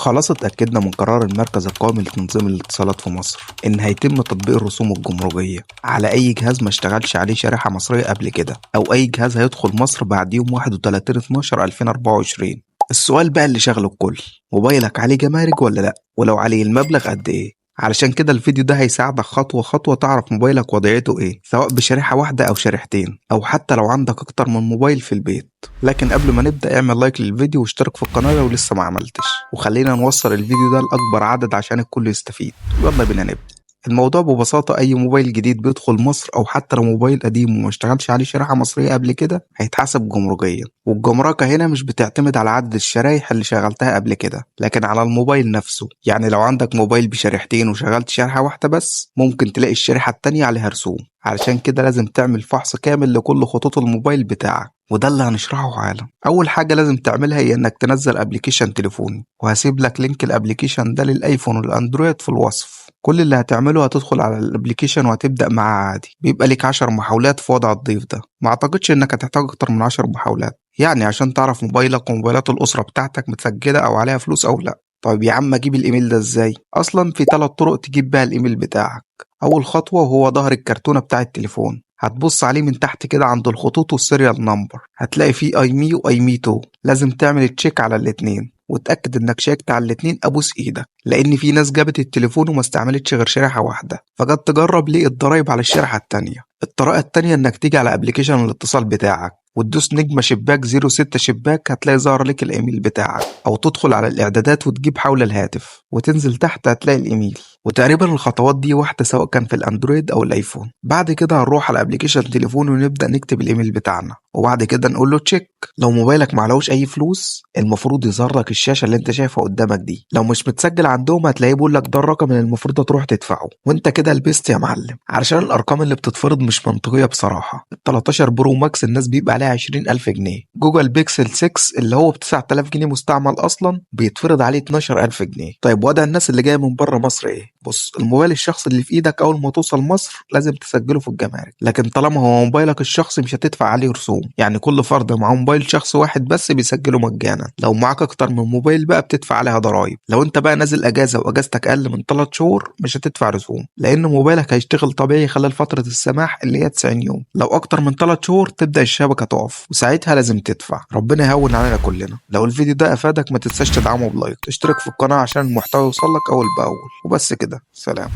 خلاص اتأكدنا من قرار المركز القومي لتنظيم الاتصالات في مصر إن هيتم تطبيق الرسوم الجمركية على أي جهاز ما اشتغلش عليه شريحة مصرية قبل كده، أو أي جهاز هيدخل مصر بعد يوم 31/12/2024. السؤال بقى اللي شغل الكل، موبايلك عليه جمارك ولا لأ؟ ولو عليه المبلغ قد إيه؟ علشان كده الفيديو ده هيساعدك خطوة خطوة تعرف موبايلك وضعيته ايه، سواء بشريحة واحدة او شريحتين، او حتى لو عندك اكتر من موبايل في البيت. لكن قبل ما نبدأ اعمل لايك للفيديو واشترك في القناة لو لسه ما عملتش، وخلينا نوصل الفيديو ده لأكبر عدد عشان الكل يستفيد. يلا بينا نبدأ. الموضوع ببساطة أي موبايل جديد بيدخل مصر أو حتى لو موبايل قديم وما اشتغلش عليه شريحة مصرية قبل كده هيتحاسب جمركيا، والجمركة هنا مش بتعتمد على عدد الشرايح اللي شغلتها قبل كده، لكن على الموبايل نفسه. يعني لو عندك موبايل بشريحتين وشغلت شريحة واحدة بس، ممكن تلاقي الشريحة التانية عليها رسوم. علشان كده لازم تعمل فحص كامل لكل خطوط الموبايل بتاعك، وده اللي هنشرحه حالا. اول حاجه لازم تعملها هي انك تنزل ابلكيشن تليفوني، وهسيب لك لينك الابلكيشن ده للايفون والاندرويد في الوصف. كل اللي هتعمله هتدخل على الابلكيشن وهتبدا معاه عادي، بيبقى ليك 10 محاولات في وضع الضيف ده. ما اعتقدش انك هتحتاج اكتر من 10 محاولات، يعني عشان تعرف موبايلك وموبايلات الاسره بتاعتك متسجله او عليها فلوس او لا. طيب يا عم اجيب الايميل ده ازاي؟ اصلا في 3 طرق تجيب بيها الايميل بتاعك. اول خطوه هو ظهر الكرتونه بتاع التليفون، هتبص عليه من تحت كده عند الخطوط والسيريال نمبر، هتلاقي فيه اي مي واي مي تو. لازم تعمل تشيك على الاتنين وتأكد انك شيكت على الاتنين. ابوس ايدك، لان في ناس جابت التليفون وما استعملتش غير شريحة واحدة، فجت تجرب ليه الضرايب على الشريحة التانية. الطريقة التانية انك تيجي على ابلكيشن الاتصال بتاعك وتدوس نجمة شباك 06 شباك، هتلاقي ظهر لك الايميل بتاعك. او تدخل على الاعدادات وتجيب حول الهاتف وتنزل تحت هتلاقي الايميل. وتقريبا الخطوات دي واحدة سواء كان في الاندرويد او الايفون. بعد كده هنروح على ابلكيشن تليفون ونبدأ نكتب الايميل بتاعنا، وبعد كده نقول له تشيك. لو موبايلك معلوش اي فلوس المفروض يظهر لك الشاشة اللي انت شايفها قدامك دي. لو مش متسجل عندهم هتلاقيه بيقول لك ده الرقم اللي المفروض تروح تدفعه، وانت كده لبست يا معلم. علشان الارقام اللي بتتفرض مش منطقية بصراحة. ال 13 برو ماكس الناس بيبقى عليها 20,000 جنيه، جوجل بيكسل 6 اللي هو ب 9000 جنيه مستعمل اصلا بيتفرض عليه 12,000 جنيه. طيب وضع الناس اللي جايه من بره مصر ايه؟ بص، الموبايل الشخصي اللي في ايدك اول ما توصل مصر لازم تسجله في الجمارك، لكن طالما هو موبايلك الشخصي مش هتدفع عليه رسوم. يعني كل فرد معاه موبايل شخص واحد بس بيسجله مجانا. لو معاك اكتر من موبايل بقى بتدفع عليها ضرايب. لو انت بقى نازل اجازه واجازتك اقل من 3 شهور مش هتدفع رسوم، لان موبايلك هيشتغل طبيعي خلال فتره السماح اللي هي 90 يوم. لو اكتر من 3 شهور تبدا الشبكه تقف، وساعتها لازم تدفع. ربنا يهون علينا كلنا. لو الفيديو ده افادك ما تنساش تدعمه بلايك، تشترك في القناه عشان المحتوى يوصلك اول باول. وبس كده، سلام.